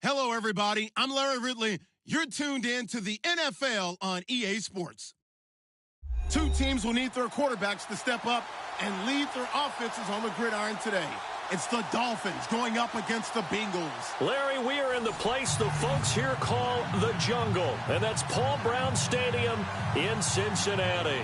Hello, everybody. I'm Larry Ridley. You're tuned in to the NFL on EA Sports. Two teams will need their quarterbacks to step up and lead their offenses on the gridiron today. It's the Dolphins going up against the Bengals. Larry, we are in the place the folks here call the jungle, and that's Paul Brown Stadium in Cincinnati.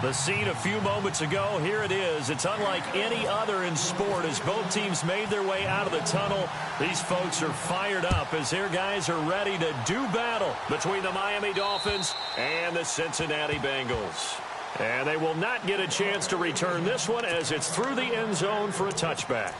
The scene a few moments ago, here it is. It's unlike any other in sport as both teams made their way out of the tunnel. These folks are fired up as their guys are ready to do battle between the Miami Dolphins and the Cincinnati Bengals. And they will not get a chance to return this one as it's through the end zone for a touchback.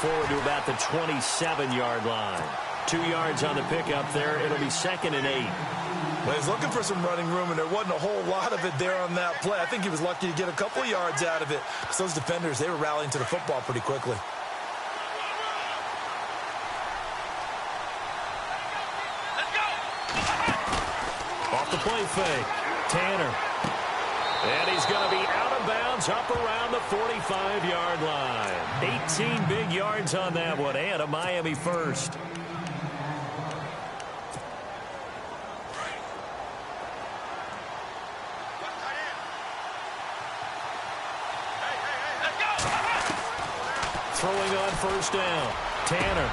Forward to about the 27-yard line. 2 yards on the pickup there. It'll be 2nd and 8. Well, he's looking for some running room, and there wasn't a whole lot of it there on that play. I think he was lucky to get a couple of yards out of it because those defenders, they were rallying to the football pretty quickly. Off the play fake. Tanner. And he's going to be out of bounds up around the 45-yard line. 18 big yards on that one, and a Miami first. Throwing on first down. Tanner.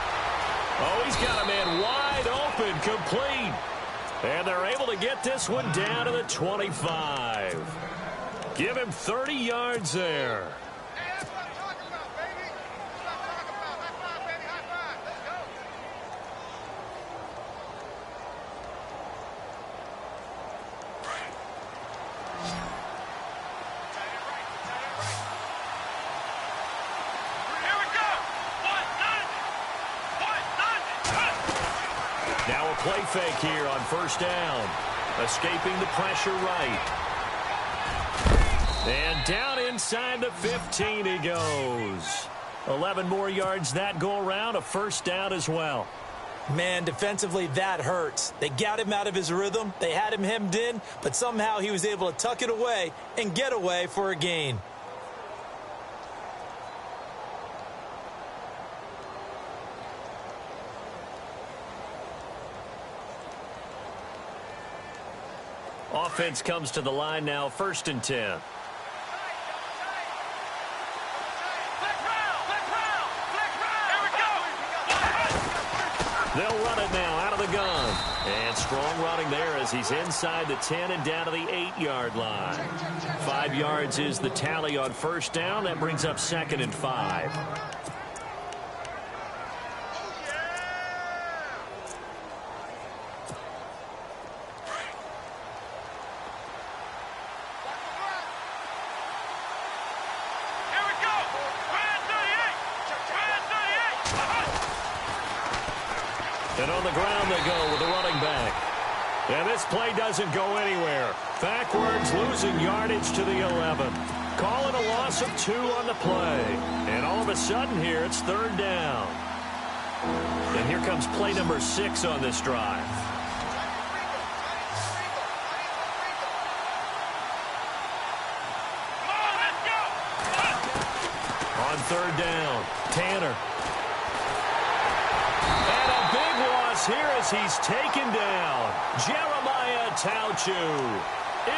Oh, he's got a man wide open, complete. And they're able to get this one down to the 25. Give him 30 yards there. Hey, that's what I'm talking about, baby. That's what I'm talking about. High five, baby. High five. Let's go. Here we go. 190. Now a play fake here on first down. Escaping the pressure right. And down inside the 15 he goes. 11 more yards that go around, a first down as well. Man, defensively, that hurts. They got him out of his rhythm. They had him hemmed in, but somehow he was able to tuck it away and get away for a gain. Offense comes to the line now, 1st and 10. They'll run it now out of the gun. And strong running there as he's inside the 10 and down to the 8-yard line. 5 yards is the tally on first down. That brings up 2nd and 5. And on the ground they go with the running back. And this play doesn't go anywhere. Backwards, losing yardage to the 11. Calling a loss of 2 on the play. And all of a sudden here, it's 3rd down. And here comes play number 6 on this drive. On 3rd down, Tanner. Here as he's taken down. Jeremiah Tauchu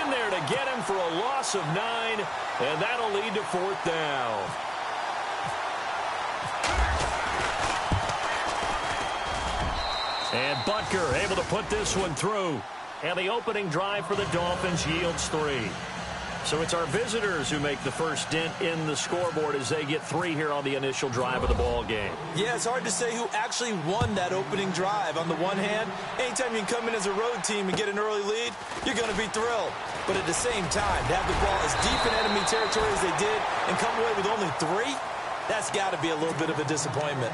in there to get him for a loss of 9, and that'll lead to 4th down. And Butker able to put this one through. And the opening drive for the Dolphins yields 3. So it's our visitors who make the first dent in the scoreboard as they get 3 here on the initial drive of the ball game. Yeah, it's hard to say who actually won that opening drive. On the one hand, anytime you can come in as a road team and get an early lead, you're going to be thrilled. But at the same time, to have the ball as deep in enemy territory as they did and come away with only 3, that's got to be a little bit of a disappointment.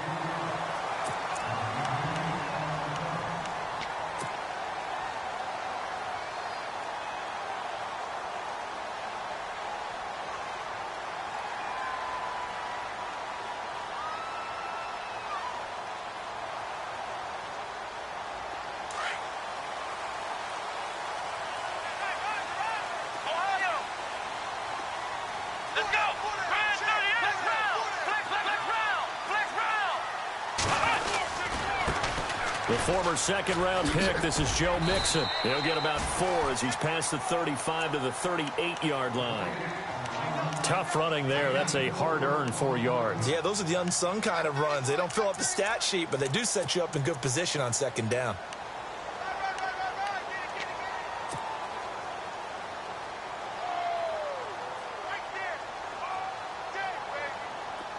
Let's go. Flex round. Flex round. The former second-round pick, this is Joe Mixon. He'll get about 4 as he's past the 35 to the 38-yard line. Tough running there. That's a hard-earned 4 yards. Yeah, those are the unsung kind of runs. They don't fill up the stat sheet, but they do set you up in good position on second down.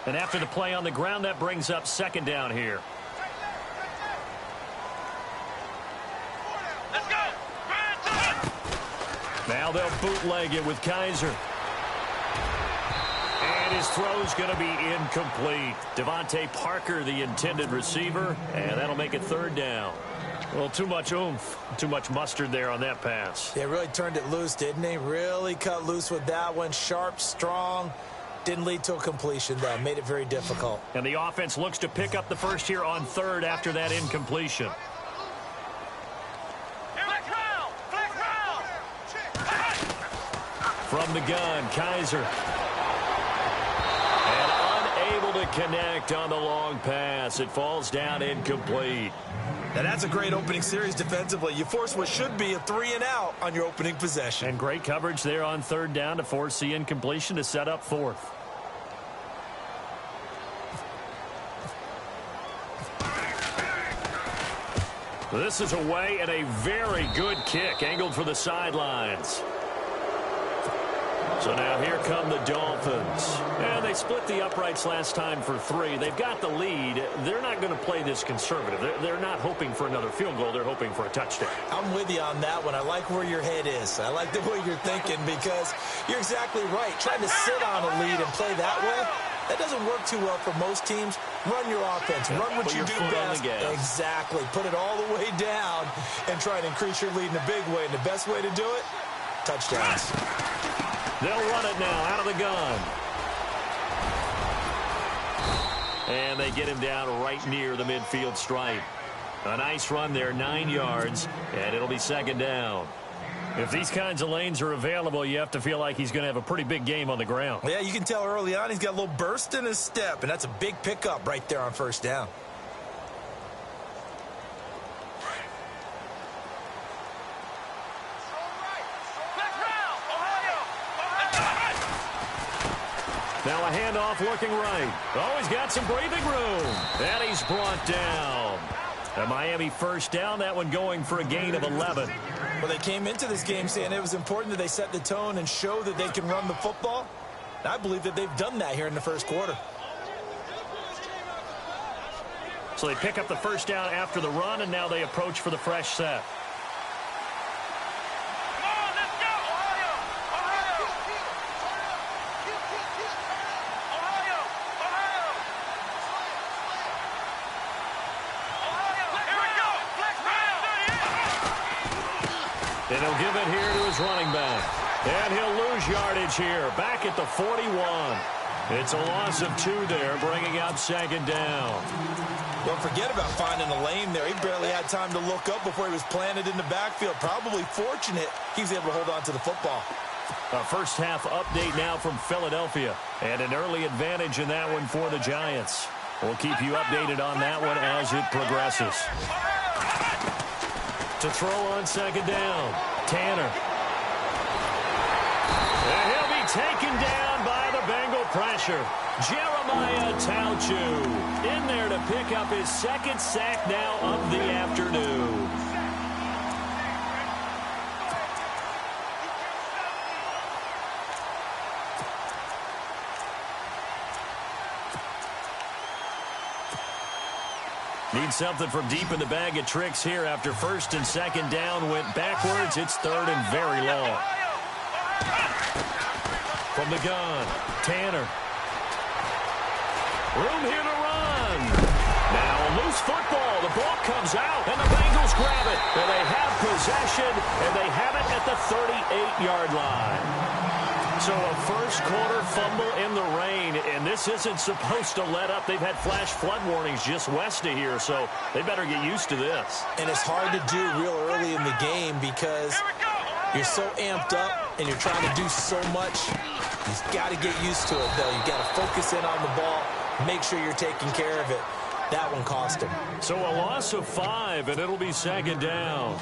And after the play on the ground, that brings up second down here. Let's go. Now they'll bootleg it with Kaiser. And his throw's going to be incomplete. Devontae Parker, the intended receiver, and that'll make it third down. Well, too much oomph, too much mustard there on that pass. They really turned it loose, didn't they? Really cut loose with that one. Sharp, strong. Didn't lead to a completion, though. Made it very difficult. And the offense looks to pick up the first here on third after that incompletion. Flex round. From the gun, Kaiser. And unable to connect on the long pass. It falls down incomplete. Now, that's a great opening series defensively. You force what should be a 3-and-out on your opening possession. And great coverage there on third down to force the incompletion to set up fourth. This is away and a very good kick angled for the sidelines. So now here come the Dolphins. And they split the uprights last time for 3. They've got the lead. They're not going to play this conservative. They're not hoping for another field goal. They're hoping for a touchdown. I'm with you on that one. I like where your head is. I like the way you're thinking because you're exactly right. Trying to sit on a lead and play that way, that doesn't work too well for most teams. Run your offense. Run what you do best. Exactly. Put it all the way down and try and increase your lead in a big way. And the best way to do it, touchdowns. They'll run it now out of the gun. And they get him down right near the midfield stripe. A nice run there, 9 yards, and it'll be second down. If these kinds of lanes are available, you have to feel like he's going to have a pretty big game on the ground. Yeah, you can tell early on he's got a little burst in his step, and that's a big pickup right there on first down. Now a handoff looking right. Oh, he's got some breathing room. And he's brought down. A Miami first down, that one going for a gain of 11. Well, they came into this game saying it was important that they set the tone and show that they can run the football. And I believe that they've done that here in the first quarter. So they pick up the first down after the run, and now they approach for the fresh set. And he'll give it here to his running back. And he'll lose yardage here, back at the 41. It's a loss of 2 there, bringing up second down. Don't forget about finding a lane there. He barely had time to look up before he was planted in the backfield. Probably fortunate he was able to hold on to the football. A first half update now from Philadelphia. And an early advantage in that one for the Giants. We'll keep you updated on that one as it progresses. To throw on second down, Tanner. And he'll be taken down by the Bengal pressure. Jeremiah Tauchu in there to pick up his second sack now of the afternoon. Need something from deep in the bag of tricks here after first and second down went backwards. It's third and very long. From the gun, Tanner. Room here to run. Now a loose football. The ball comes out, and the Bengals grab it. And they have possession, and they have it at the 38-yard line. So a first quarter fumble in the rain, and this isn't supposed to let up. They've had flash flood warnings just west of here, so they better get used to this. And it's hard to do real early in the game because You're so amped up, and you're trying to do so much. You've got to get used to it, though. You've got to focus in on the ball, make sure you're taking care of it. That one cost him. So a loss of 5, and it'll be second down.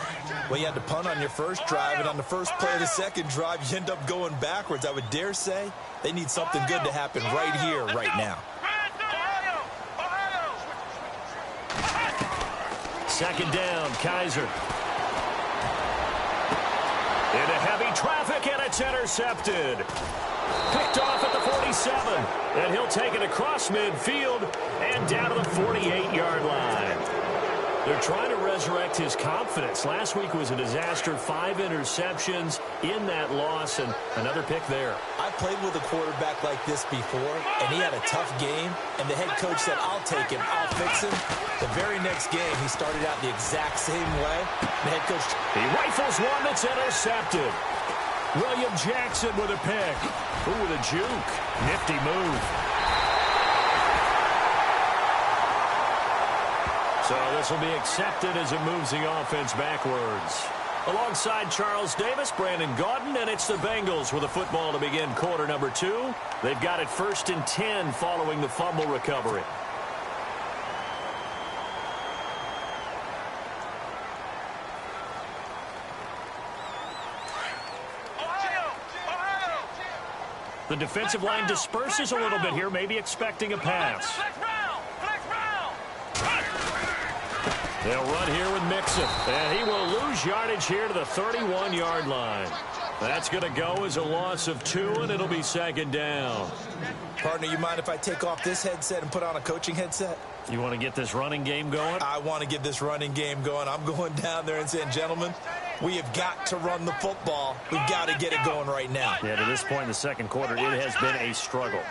Well, you had to punt on your first drive, and on the first play of the second drive, you end up going backwards. I would dare say they need something good to happen right here, right now. Second down, Kaiser. Into heavy traffic, and it's intercepted. Picked off at the 47, and he'll take it across midfield and down to the 48-yard line. They're trying to resurrect his confidence. Last week was a disaster, 5 interceptions in that loss, and another pick there. I played with a quarterback like this before, and he had a tough game, and the head coach said, I'll take him, I'll fix him. The very next game, he started out the exact same way. The head coach... He rifles one that's intercepted. William Jackson with a pick. Ooh, with a juke. Nifty move. So this will be accepted as it moves the offense backwards. Alongside Charles Davis, Brandon Gaudin, and it's the Bengals with a football to begin quarter number 2. They've got it 1st and 10 following the fumble recovery. The defensive line disperses a little bit here, maybe expecting a pass. They'll run here with Mixon, and he will lose yardage here to the 31-yard line. That's going to go as a loss of 2, and it'll be second down. Partner, you mind if I take off this headset and put on a coaching headset? You want to get this running game going? I want to get this running game going. I'm going down there and saying, gentlemen, we have got to run the football. We've got to get it going right now. Yeah, to this point in the second quarter, it has been a struggle.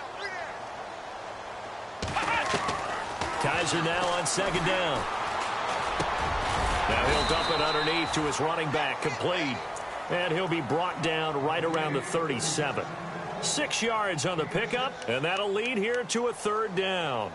Kaiser now on second down. Now he'll dump it underneath to his running back, complete. And he'll be brought down right around the 37. 6 yards on the pickup, and that'll lead here to a third down.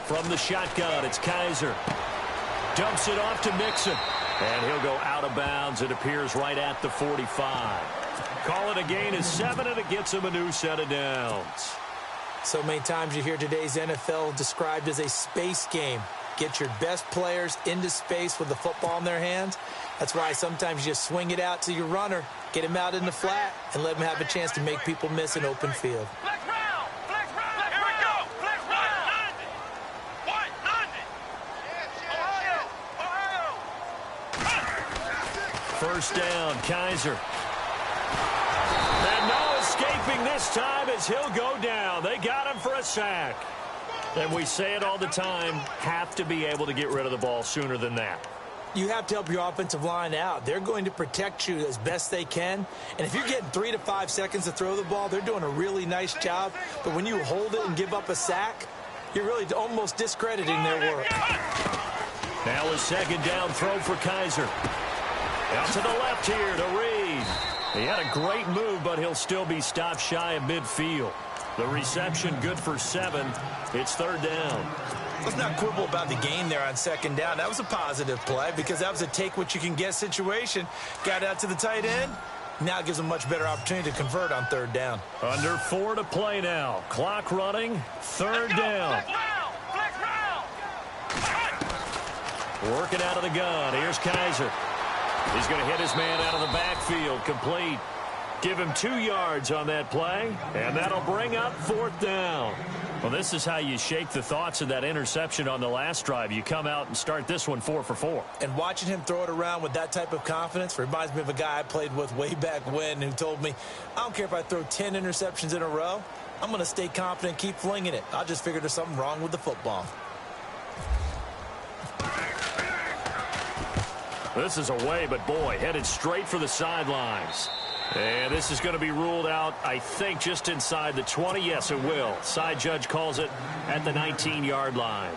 From the shotgun, it's Kaiser. Dumps it off to Mixon. And he'll go out of bounds. It appears right at the 45. Call it a gain of 7, and it gets him a new set of downs. So many times you hear today's NFL described as a space game. Get your best players into space with the football in their hands. That's why sometimes you just swing it out to your runner, get him out in the flat, and let him have a chance to make people miss an open field. First down, Kaiser. And no escaping this time as he'll go down. They got him for a sack. And we say it all the time, have to be able to get rid of the ball sooner than that. You have to help your offensive line out. They're going to protect you as best they can. And if you're getting 3 to 5 seconds to throw the ball, they're doing a really nice job. But when you hold it and give up a sack, you're really almost discrediting their work. Now a second down throw for Kaiser. Out to the left here to Reed. He had a great move, but he'll still be stopped shy of midfield. The reception good for 7. It's third down. Let's not quibble about the gain there on second down. That was a positive play because that was a take-what-you-can-get situation. Got out to the tight end. Now gives him a much better opportunity to convert on third down. Under 4 to play now. Clock running. Third down. Working out of the gun. Here's Kaiser. He's going to hit his man out of the backfield. Complete. Give him 2 yards on that play, and that'll bring up fourth down. Well, this is how you shake the thoughts of that interception on the last drive. You come out and start this one 4 for 4. And watching him throw it around with that type of confidence reminds me of a guy I played with way back when who told me, I don't care if I throw 10 interceptions in a row. I'm going to stay confident and keep flinging it. I just figured there's something wrong with the football. This is away, but boy, headed straight for the sidelines. And this is going to be ruled out, I think, just inside the 20. Yes, it will. Side judge calls it at the 19-yard line.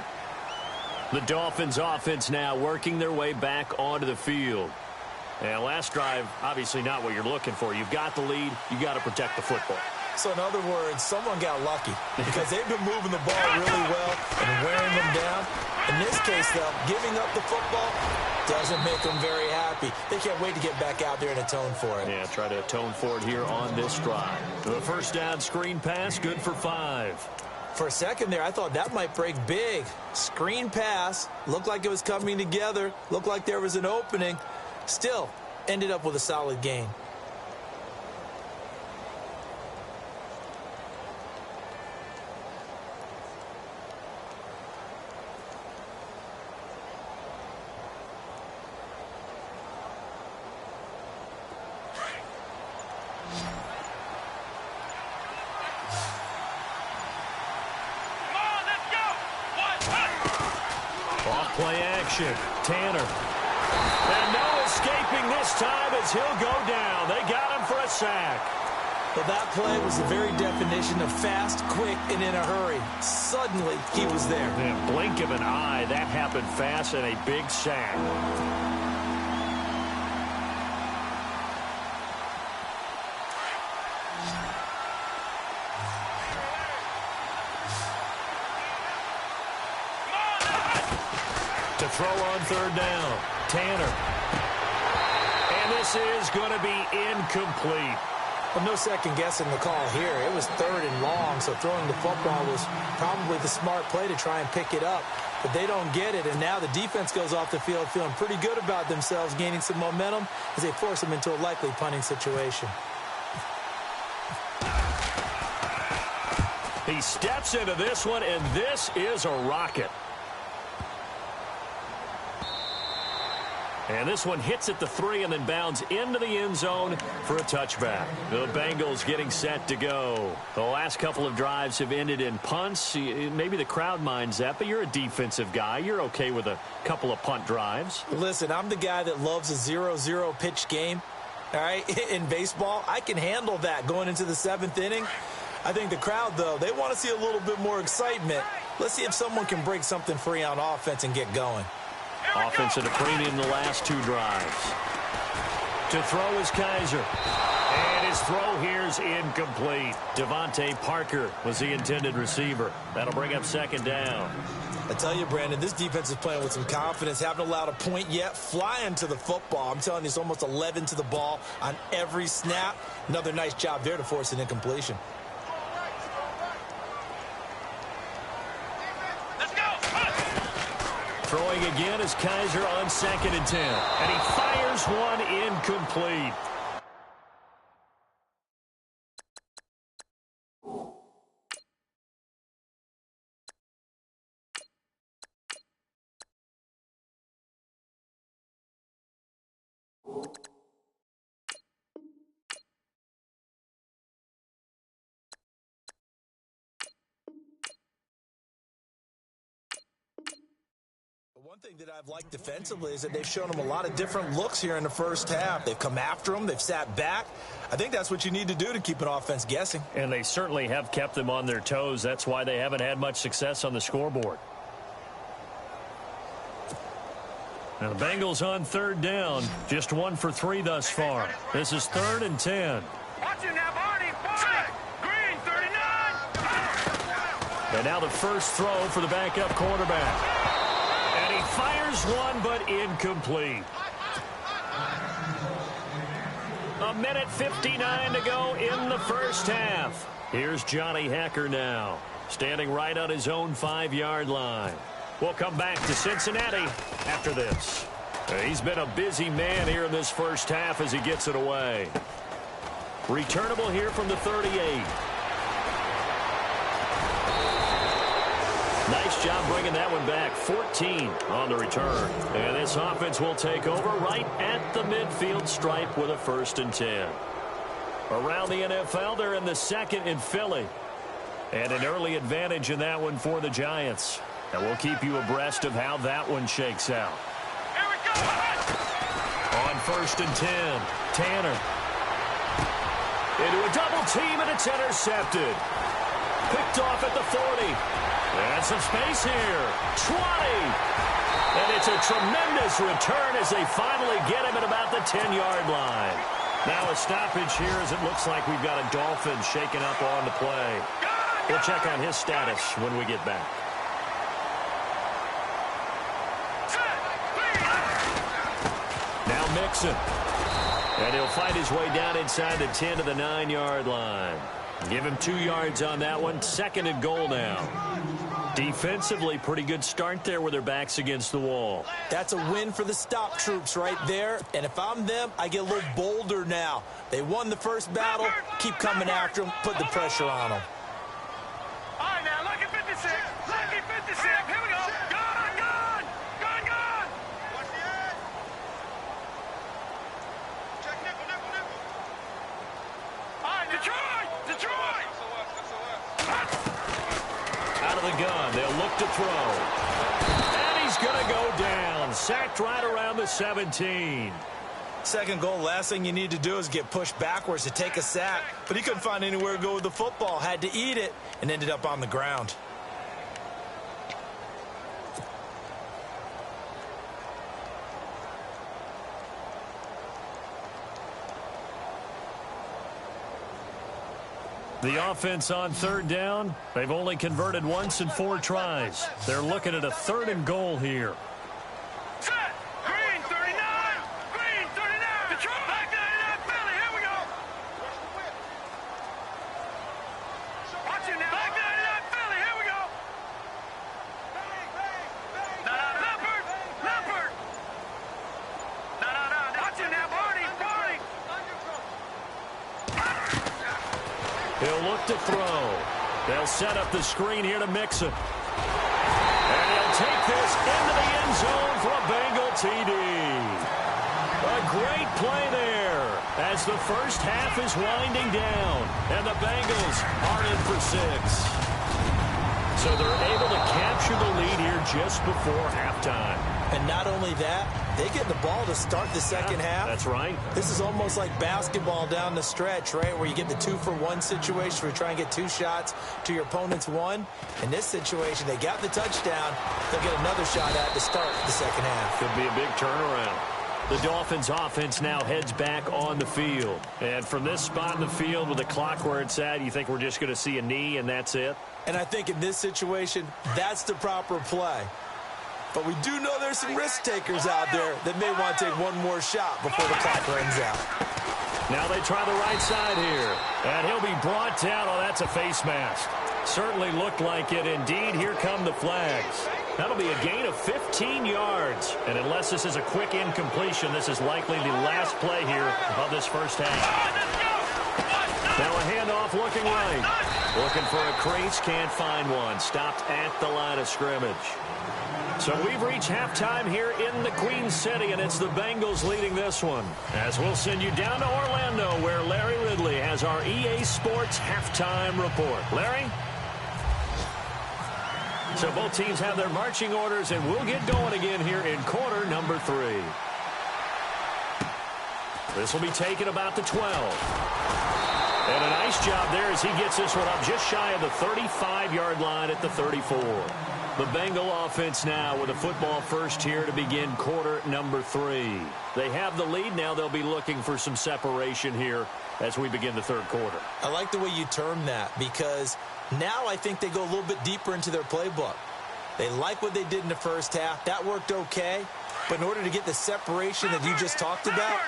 The Dolphins offense now working their way back onto the field. And last drive, obviously not what you're looking for. You've got the lead. You got to protect the football. So in other words, someone got lucky because they've been moving the ball really well and wearing them down. In this case, though, giving up the football doesn't make them very happy. They can't wait to get back out there and atone for it. Yeah, try to atone for it here on this drive. The first down screen pass, good for 5. For a second there, I thought that might break big. Screen pass, looked like it was coming together, looked like there was an opening. Still, ended up with a solid gain. Play action. Tanner. And no escaping this time as he'll go down. They got him for a sack. Well, that play was the very definition of fast, quick, and in a hurry. Suddenly, he was there. Yeah, blink of an eye. That happened fast and a big sack. To throw on third down. Tanner. And this is going to be incomplete. Well, no second guessing the call here. It was 3rd and long, so throwing the football was probably the smart play to try and pick it up. But they don't get it, and now the defense goes off the field feeling pretty good about themselves, gaining some momentum as they force them into a likely punting situation. He steps into this one, and this is a rocket. And this one hits at the 3 and then bounds into the end zone for a touchback. The Bengals getting set to go. The last couple of drives have ended in punts. Maybe the crowd minds that, but you're a defensive guy. You're okay with a couple of punt drives. Listen, I'm the guy that loves a 0-0 pitch game. All right, in baseball, I can handle that going into the 7th inning. I think the crowd, though, they want to see a little bit more excitement. Let's see if someone can break something free on offense and get going. Offense at a premium the last 2 drives. To throw is Kaiser. And his throw here is incomplete. Devontae Parker was the intended receiver. That'll bring up 2nd down. I tell you, Brandon, this defense is playing with some confidence. Haven't allowed a point yet. Flying to the football. I'm telling you, it's almost 11 to the ball on every snap. Another nice job there to force an incompletion. Throwing again is Kaiser on 2nd and 10. And he fires one incomplete. One thing that I've liked defensively is that they've shown them a lot of different looks here in the first half. They've come after them. They've sat back. I think that's what you need to do to keep an offense guessing. And they certainly have kept them on their toes. That's why they haven't had much success on the scoreboard. Now the Bengals on 3rd down. Just 1 for 3 thus far. This is 3rd and 10. Watch him now, Barney. Green, 39. And now the first throw for the backup quarterback. And he fires one, but incomplete. A minute 59 to go in the first half. Here's Johnny Hacker now, standing right on his own 5-yard line. We'll come back to Cincinnati after this. He's been a busy man here in this first half as he gets it away. Returnable here from the 38. Nice job bringing that one back. 14 on the return. And this offense will take over right at the midfield stripe with a 1st and 10. Around the NFL, they're in the 2nd in Philly. And an early advantage in that one for the Giants. And we'll keep you abreast of how that one shakes out. Here we go. On 1st and 10, Tanner. Into a double team, and it's intercepted. Picked off at the 40. And some space here. 20. And it's a tremendous return as they finally get him at about the 10-yard line. Now a stoppage here as it looks like we've got a Dolphin shaken up on the play. We'll check on his status when we get back. Now Mixon. And he'll fight his way down inside the 10 to the 9-yard line. Give him 2 yards on that one. 2nd and goal now. Defensively, pretty good start there with their backs against the wall. That's a win for the stop troops right there. And if I'm them, I get a little bolder now. They won the first battle. Keep coming after them. Put the pressure on them. All right, now, lucky 56. Lucky 56. Here we go. Gone, gone. Gone, gone. Watch the edge. Check nickel, nickel, nickel. All right, Detroit. Detroit. Out of the gun, they'll look to throw. And he's going to go down. Sacked right around the 17. Second goal, last thing you need to do is get pushed backwards to take a sack. But he couldn't find anywhere to go with the football. Had to eat it and ended up on the ground. The offense on 3rd down. They've only converted once in 4 tries. They're looking at a 3rd and goal here. Set. Green 39. Green 39. Detroit. Back 99 Philly. Here we go. Watch it now. Back 99 Philly. Here we go. Leopard. Leopard. No. Watch it now. Barney. Barney. He'll look to throw. They'll set up the screen here to Mixon. And he'll take this into the end zone for a Bengal TD. A great play there as the first half is winding down. And the Bengals are in for 6. So they're able to capture the lead here just before halftime. And not only that, they get the ball to start the second half. That's right. This is almost like basketball down the stretch, right, where you get the 2-for-1 situation where you try and get 2 shots to your opponent's 1. In this situation, they got the touchdown. They'll get another shot at to start the second half. Could be a big turnaround. The Dolphins offense now heads back on the field. And from this spot in the field with the clock where it's at, you think we're just going to see a knee and that's it? And I think in this situation, that's the proper play. But we do know there's some risk takers out there that may want to take one more shot before the clock runs out. Now they try the right side here. And he'll be brought down. Oh, that's a face mask. Certainly looked like it. Indeed, here come the flags. That'll be a gain of 15 yards. And unless this is a quick incompletion, this is likely the last play here of this first half. Now a handoff looking right. Looking for a crease, can't find one. Stopped at the line of scrimmage. So we've reached halftime here in the Queen City, and it's the Bengals leading this one. As we'll send you down to Orlando, where Larry Ridley has our EA Sports halftime report. Larry? So both teams have their marching orders, and we'll get going again here in quarter number 3. This will be taken about the 12. And a nice job there as he gets this one up just shy of the 35-yard line at the 34. The Bengal offense now with a football first here to begin quarter number 3. They have the lead. Now they'll be looking for some separation here as we begin the third quarter. I like the way you term that because now I think they go a little bit deeper into their playbook. They like what they did in the first half. That worked okay. But in order to get the separation that you just talked about,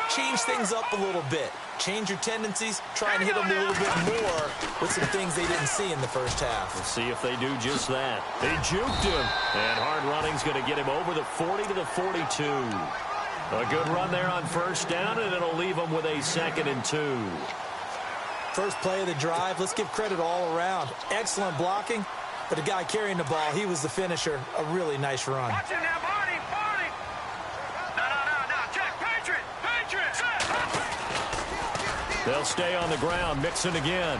change things up a little bit. Change your tendencies. Try and hit them a little bit more with some things they didn't see in the first half. We'll see if they do just that. They juked him. And hard running's going to get him over the 40 to the 42. A good run there on first down, and it'll leave them with a 2nd and 2. First play of the drive. Let's give credit all around. Excellent blocking. But the guy carrying the ball, he was the finisher. A really nice run. Watch it now, Barney. Barney. No. Check. Patriot. They'll stay on the ground. Mixon again.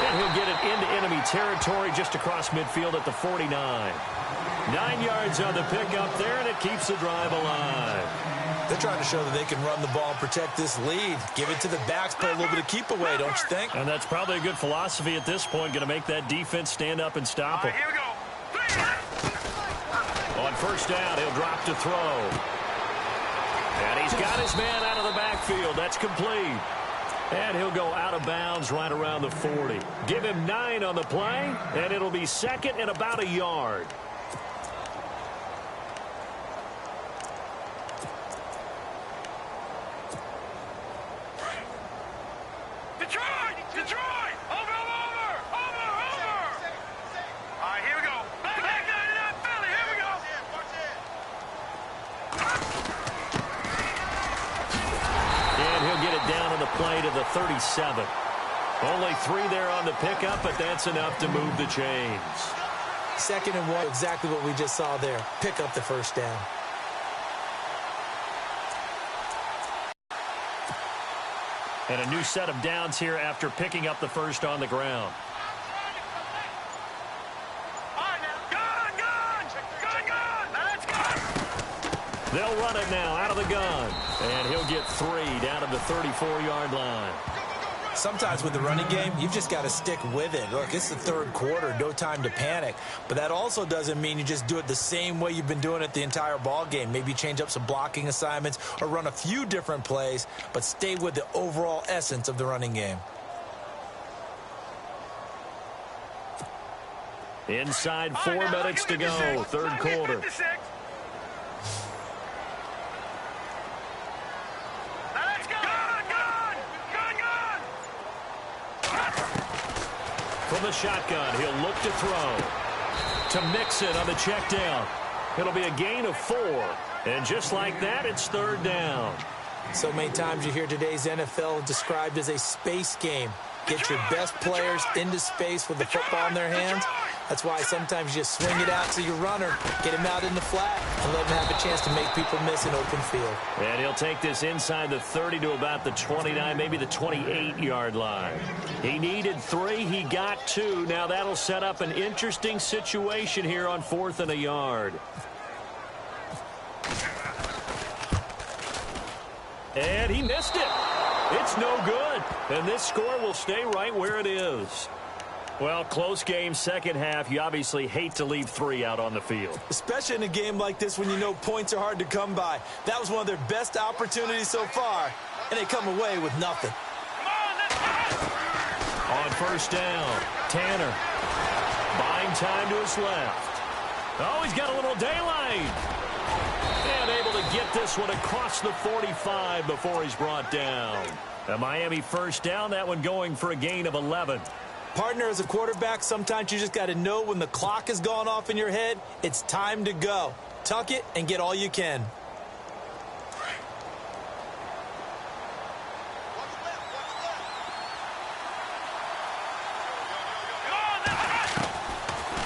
And he'll get it into enemy territory just across midfield at the 49. 9 yards on the pickup there, and it keeps the drive alive. They're trying to show that they can run the ball and protect this lead. Give it to the backs, play a little bit of keep away, don't you think? And that's probably a good philosophy at this point, going to make that defense stand up and stop them. Here we go. On first down, he'll drop to throw. And he's got his man out of the backfield. That's complete. And he'll go out of bounds right around the 40. Give him 9 on the play, and it'll be second and about a yard. Detroit! Detroit! Over! All right, here we go. Back 99 Philly. Here we go. And he'll get it down on the play to the 37. Only 3 there on the pickup, but that's enough to move the chains. 2nd and 1, exactly what we just saw there. Pick up the first down. And a new set of downs here after picking up the first on the ground. All right, now. Gun! Let's go! They'll run it now out of the gun. And he'll get 3 down to the 34-yard line. Sometimes with the running game, you've just got to stick with it. Look, it's the 3rd quarter, no time to panic. But that also doesn't mean you just do it the same way you've been doing it the entire ball game. Maybe change up some blocking assignments or run a few different plays, but stay with the overall essence of the running game. Inside 4 minutes to go, 3rd quarter. 56. From the shotgun, he'll look to throw. To Mixon on the check down. It'll be a gain of 4. And just like that, it's 3rd down. So many times you hear today's NFL described as a space game. Get your best players into space with the football in their hands. That's why sometimes you just swing it out to your runner, get him out in the flat, and let him have a chance to make people miss an open field. And he'll take this inside the 30 to about the 29, maybe the 28-yard line. He needed 3. He got 2. Now that'll set up an interesting situation here on 4th and a yard. And he missed it. It's no good. And this score will stay right where it is. Well, close game, second half. You obviously hate to leave 3 out on the field. Especially in a game like this when you know points are hard to come by. That was one of their best opportunities so far, and they come away with nothing. On first down, Tanner. Buying time to his left. Oh, he's got a little daylight. And able to get this one across the 45 before he's brought down. A Miami first down, that one going for a gain of 11. Partner, as a quarterback, sometimes you just got to know when the clock has gone off in your head, it's time to go. Tuck it and get all you can.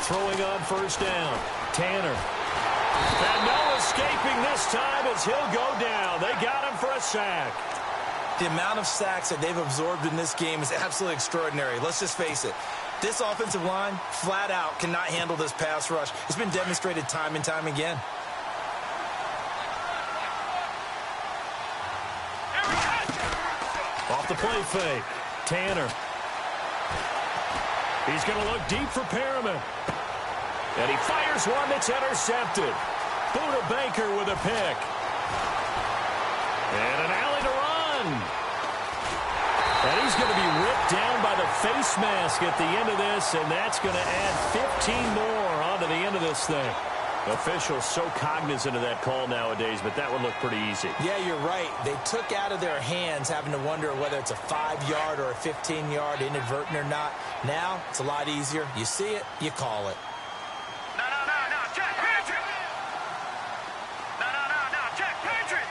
Throwing on first down, Tanner. And no escaping this time as he'll go down. They got him for a sack. The amount of sacks that they've absorbed in this game is absolutely extraordinary. Let's just face it. This offensive line, flat out, cannot handle this pass rush. It's been demonstrated time and time again. Off the play fake, Tanner. He's going to look deep for Perriman. And he fires one that's intercepted. Buda Baker with a pick. And an alley to run. And he's going to be ripped down by the face mask at the end of this, and that's going to add 15 more onto the end of this thing. Officials so cognizant of that call nowadays, but that one looked pretty easy. Yeah, you're right. They took out of their hands having to wonder whether it's a 5-yard or a 15-yard, inadvertent or not. Now, it's a lot easier. You see it, you call it. No, check, Patriot! No, check, Patriot!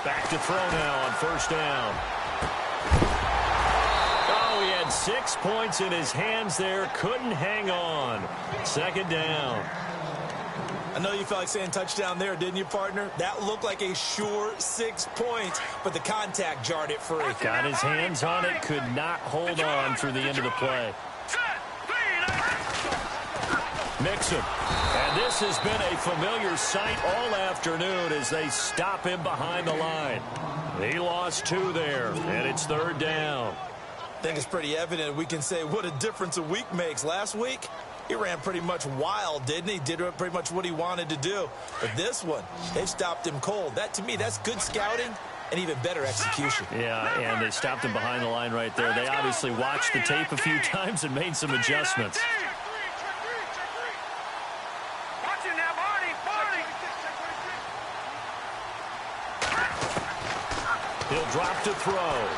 Back to throw now on first down. Oh, he had 6 points in his hands there. Couldn't hang on. Second down. I know you felt like saying touchdown there, didn't you, partner? That looked like a sure 6 points, but the contact jarred it free. Got his hands on it, could not hold on through the end of the play. Mixon. And this has been a familiar sight all afternoon as they stop him behind the line. He lost 2 there, and it's 3rd down. I think it's pretty evident we can say what a difference a week makes. Last week, he ran pretty much wild, didn't he? Did pretty much what he wanted to do. But this one, they've stopped him cold. That, to me, that's good scouting and even better execution. Yeah, and they stopped him behind the line right there. They obviously watched the tape a few times and made some adjustments. He'll drop to throw.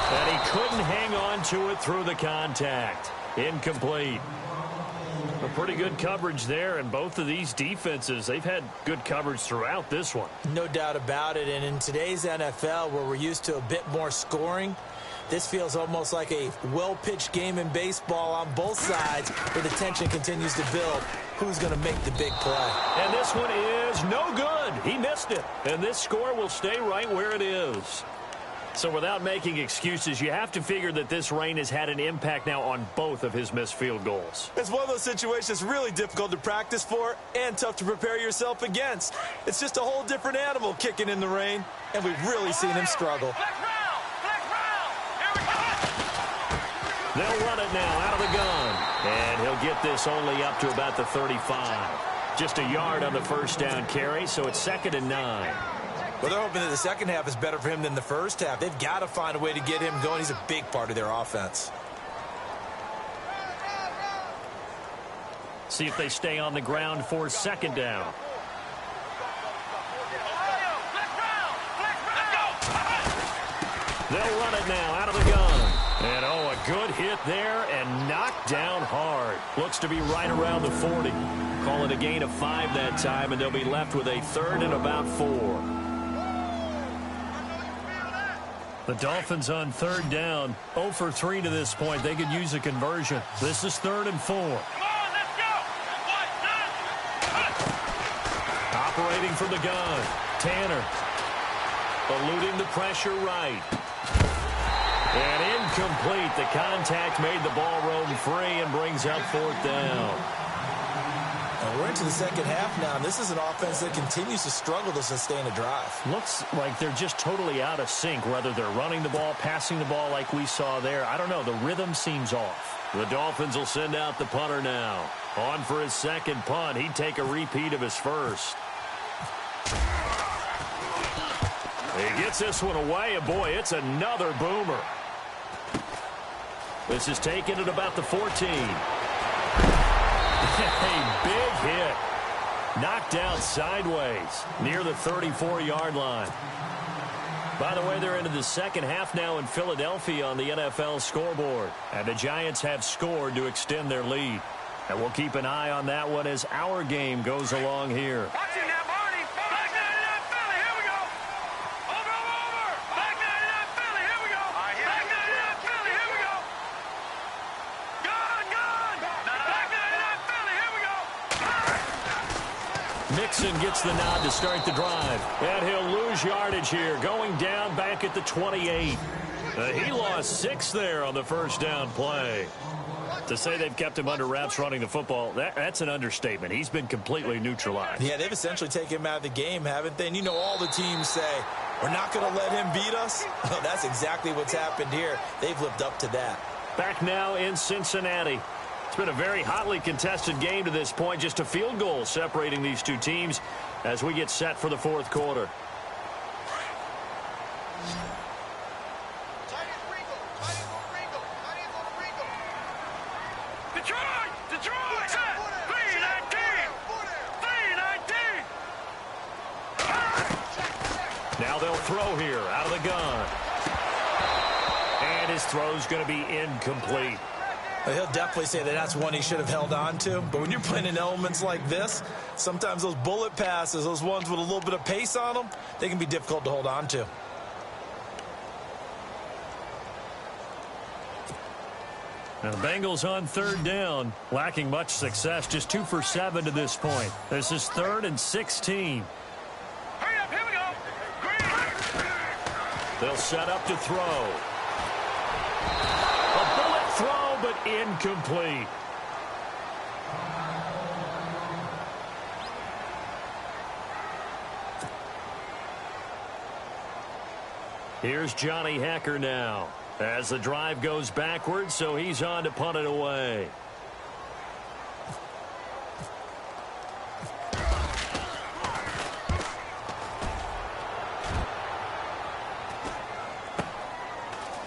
And he couldn't hang on to it through the contact. Incomplete. A pretty good coverage there, and both of these defenses, they've had good coverage throughout this one. No doubt about it, and in today's NFL, where we're used to a bit more scoring, this feels almost like a well-pitched game in baseball on both sides, where the tension continues to build. Who's going to make the big play? And this one is no good. He missed it, and this score will stay right where it is. So without making excuses, you have to figure that this rain has had an impact now on both of his missed field goals. It's one of those situations really difficult to practice for and tough to prepare yourself against. It's just a whole different animal kicking in the rain, and we've really seen him struggle. They'll run it now out of the gun, and he'll get this only up to about the 35. Just a yard on the first down carry, so it's 2nd and 9. Well, they're hoping that the second half is better for him than the first half. They've got to find a way to get him going. He's a big part of their offense. See if they stay on the ground for 2nd down. They'll run it now out of the gun. And, oh, a good hit there and knocked down hard. Looks to be right around the 40. Call it a gain of 5 that time, and they'll be left with a 3rd and about 4. The Dolphins on 3rd down, 0 for 3 to this point. They could use a conversion. This is 3rd and 4. Operating from the gun, Tanner. Eluding the pressure right. And incomplete. The contact made the ball roam free and brings up 4th down. And we're into the second half now, and this is an offense that continues to struggle to sustain a drive. Looks like they're just totally out of sync, whether they're running the ball, passing the ball like we saw there. I don't know. The rhythm seems off. The Dolphins will send out the punter now. On for his 2nd punt. He'd take a repeat of his first. He gets this one away, and boy, it's another boomer. This is taken at about the 14. A big hit. Knocked out sideways near the 34-yard line. By the way, they're into the second half now in Philadelphia on the NFL scoreboard. And the Giants have scored to extend their lead. And we'll keep an eye on that one as our game goes along here. Mixon gets the nod to start the drive. And he'll lose yardage here, going down back at the 28. He lost 6 there on the first down play. To say they've kept him under wraps running the football, that's an understatement. He's been completely neutralized. Yeah, they've essentially taken him out of the game, haven't they? And you know all the teams say, we're not going to let him beat us. Well, that's exactly what's happened here. They've lived up to that. Back now in Cincinnati. It's been a very hotly contested game to this point. Just a field goal separating these two teams as we get set for the 4th quarter. Detroit, set, B-19, B-19. Now they'll throw here out of the gun. And his throw's going to be incomplete. He'll definitely say that that's one he should have held on to. But when you're playing in elements like this, sometimes those bullet passes, those ones with a little bit of pace on them, they can be difficult to hold on to. Now the Bengals on third down, lacking much success, just 2 for 7 to this point. This is 3rd and 16. Hurry up, here we go. Green. They'll set up to throw. A bullet throw, but incomplete. Here's Johnny Hecker now as the drive goes backwards, so he's on to punt it away.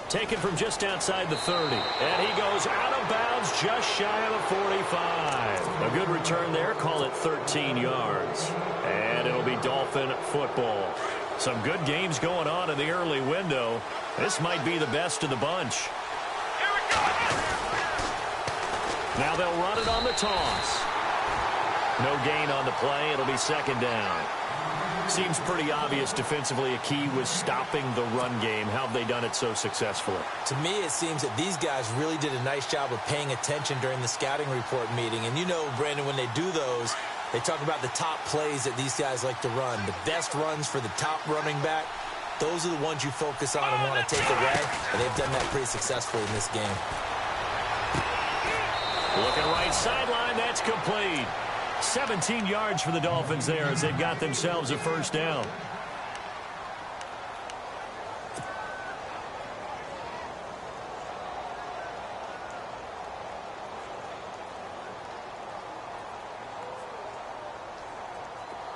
Taken from just outside the 30, and he goes out of bounds just shy of the 45. A good return there, call it 13 yards. And it'll be Dolphin football. Some good games going on in the early window. This might be the best of the bunch. Here we go. Now they'll run it on the toss. No gain on the play. It'll be second down. Seems pretty obvious defensively a key was stopping the run game. How have they done it so successfully? To me, it seems that these guys really did a nice job of paying attention during the scouting report meeting. And you know, Brandon, when they do those, they talk about the top plays that these guys like to run. The best runs for the top running back, those are the ones you focus on and want to take away. And they've done that pretty successfully in this game. Looking right sideline, that's complete. 17 yards for the Dolphins there as they've got themselves a first down.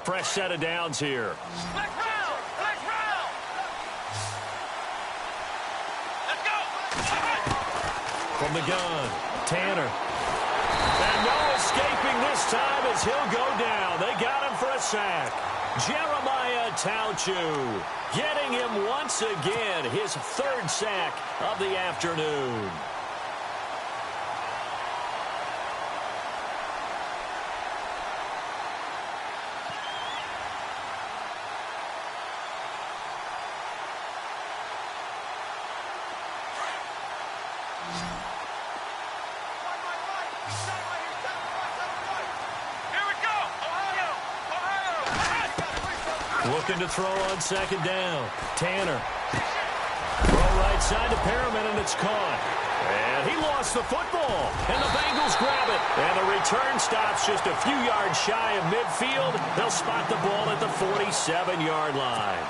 Fresh set of downs here. Let's roll. Let's roll. Let's go. From the gun, Tanner. And no escaping this time as he'll go down. They got him for a sack. Jeremiah Tauchu getting him once again, his 3rd sack of the afternoon. Looking to throw on second down. Tanner. Throw right side to Perriman, and it's caught. And he lost the football. And the Bengals grab it. And the return stops just a few yards shy of midfield. They'll spot the ball at the 47-yard line.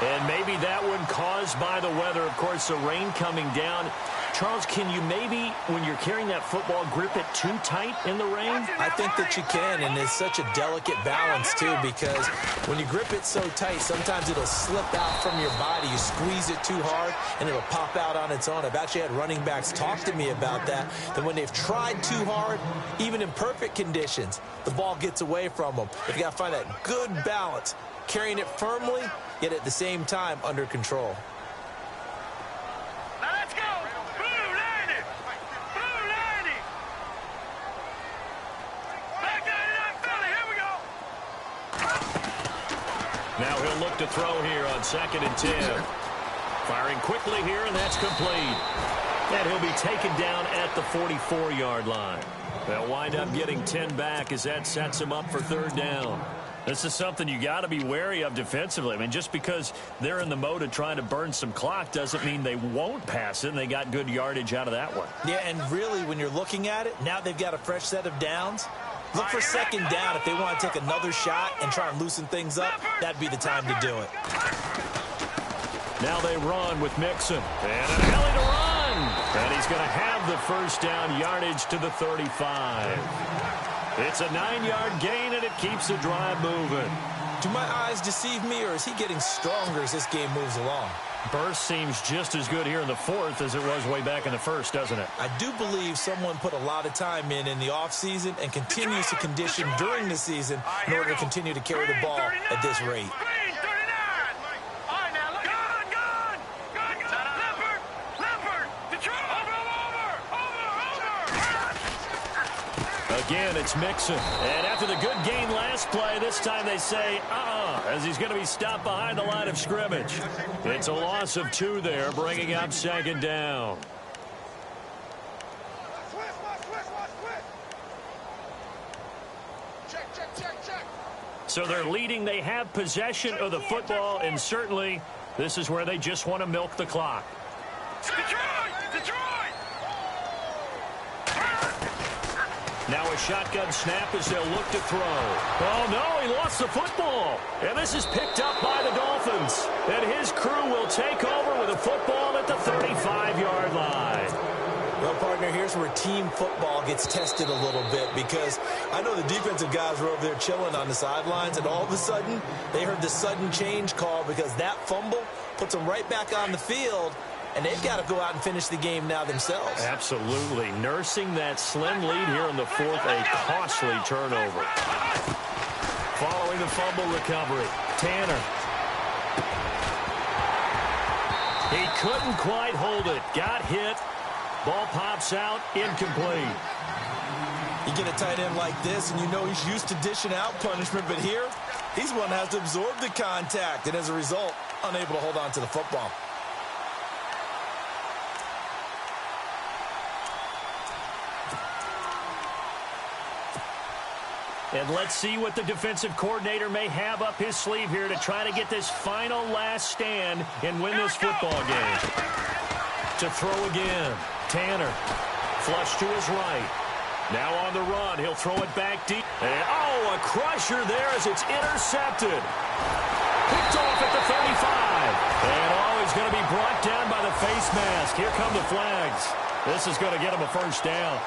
And maybe that one caused by the weather. Of course, the rain coming down. Charles, can you maybe, when you're carrying that football, grip it too tight in the rain? I think that you can, and it's such a delicate balance, too, because when you grip it so tight, sometimes it'll slip out from your body. You squeeze it too hard, and it'll pop out on its own. I've actually had running backs talk to me about that when they've tried too hard, even in perfect conditions, the ball gets away from them. But you got to find that good balance, carrying it firmly, yet at the same time under control. Now let's go. Blue 90. Blue 90. Black 99 Philly. Here we go. Now he'll look to throw here on 2nd and 10. Firing quickly here, and that's complete. And he'll be taken down at the 44-yard line. They'll wind up getting 10 back as that sets him up for 3rd down. This is something you got to be wary of defensively. I mean, just because they're in the mode of trying to burn some clock doesn't mean they won't pass it, and they got good yardage out of that one. Yeah, and really, when you're looking at it, now they've got a fresh set of downs. Look for 2nd down if they want to take another shot and try and loosen things up. That'd be the time to do it. Now they run with Mixon. And an alley to run. And he's going to have the first down yardage to the 35. It's a 9-yard gain, and it keeps the drive moving. Do my eyes deceive me, or is he getting stronger as this game moves along? Burst seems just as good here in the 4th as it was way back in the 1st, doesn't it? I do believe someone put a lot of time in the offseason and continues to condition during the season in order to continue to carry the ball at this rate. Green 39. All right, now look. Gun. Leopard. Detroit. Over. Again, it's Mixon. And after the good gain last play, this time they say, as he's going to be stopped behind the line of scrimmage. It's a loss of 2 there, bringing up 2nd down. So they're leading. They have possession of the football, and certainly this is where they just want to milk the clock. Detroit! Now a shotgun snap as they'll look to throw. Oh, no, he lost the football. And this is picked up by the Dolphins. And his crew will take over with a football at the 35-yard line. Well, partner, here's where team football gets tested a little bit, because I know the defensive guys were over there chilling on the sidelines, and all of a sudden they heard the sudden change call because that fumble puts them right back on the field, and they've got to go out and finish the game now themselves. Absolutely. Nursing that slim lead here in the fourth, a costly turnover. Following the fumble recovery, Tanner. He couldn't quite hold it. Got hit. Ball pops out, incomplete. You get a tight end like this, and you know he's used to dishing out punishment, but here, he's one that has to absorb the contact, and as a result, unable to hold on to the football. And let's see what the defensive coordinator may have up his sleeve here to try to get this final last stand and win this football game. To throw again. Tanner, flush to his right. Now on the run, he'll throw it back deep. And, oh, a crusher there as it's intercepted. Picked off at the 35. And, oh, he's going to be brought down by the face mask. Here come the flags. This is going to get him a first down.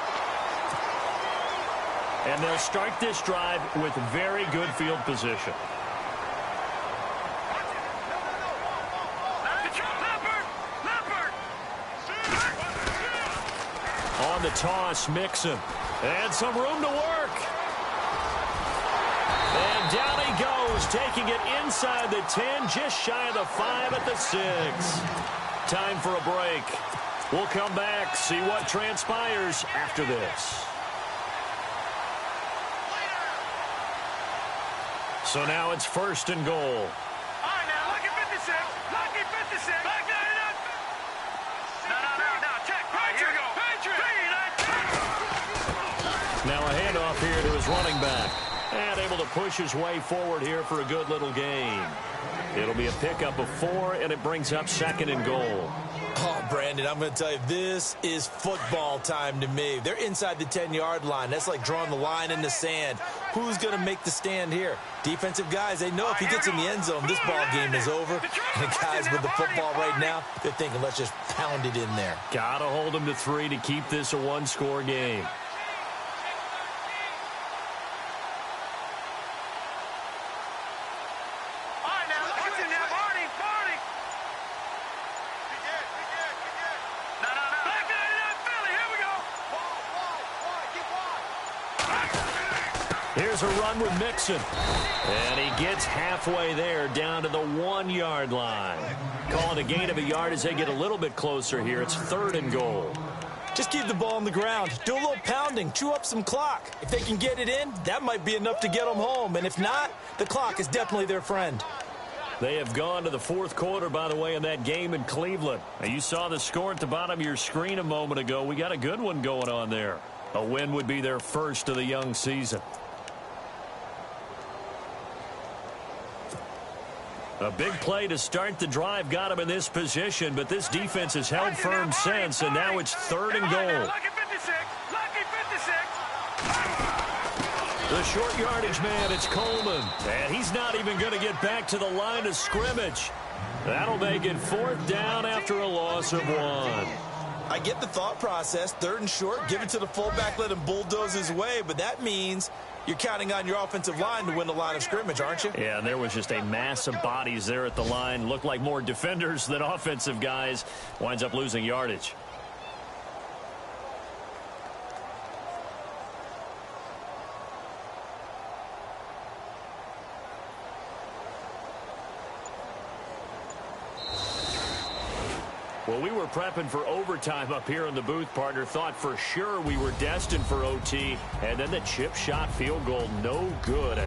And they'll start this drive with very good field position. On the toss, Mixon. And some room to work. And down he goes, taking it inside the 10, just shy of the 5 at the 6. Time for a break. We'll come back, see what transpires after this. So now it's 1st and goal. All right, now, lucky 56. Lucky 56. Back there, no. Check. Right, here we go. Now a handoff here to his running back. And able to push his way forward here for a good little gain. It'll be a pickup of 4, and it brings up 2nd and goal. Oh, Brandon, I'm going to tell you, this is football time to me. They're inside the 10-yard line. That's like drawing the line in the sand. Who's going to make the stand here? Defensive guys, they know if he gets in the end zone, this ball game is over. And the guys with the football right now, they're thinking, let's just pound it in there. Got to hold him to 3 to keep this a one-score game. Here's a run with Mixon. And he gets halfway there down to the 1-yard line. Calling a gain of a yard as they get a little bit closer here. It's 3rd and goal. Just keep the ball on the ground. Do a little pounding. Chew up some clock. If they can get it in, that might be enough to get them home. And if not, the clock is definitely their friend. They have gone to the 4th quarter, by the way, in that game in Cleveland. Now, you saw the score at the bottom of your screen a moment ago. We got a good one going on there. A win would be their first of the young season. A big play to start the drive got him in this position, but this defense has held firm since, and now it's 3rd and goal. The short yardage man, it's Coleman, and he's not even going to get back to the line of scrimmage. That'll make it 4th down after a loss of 1. I get the thought process. 3rd and short, give it to the fullback, let him bulldoze his way, but that means you're counting on your offensive line to win the line of scrimmage, aren't you? Yeah, and there was just a mass of bodies there at the line. Looked like more defenders than offensive guys. Winds up losing yardage. Well, we were prepping for overtime up here in the booth, partner. Thought for sure we were destined for OT. And then the chip shot field goal, no good.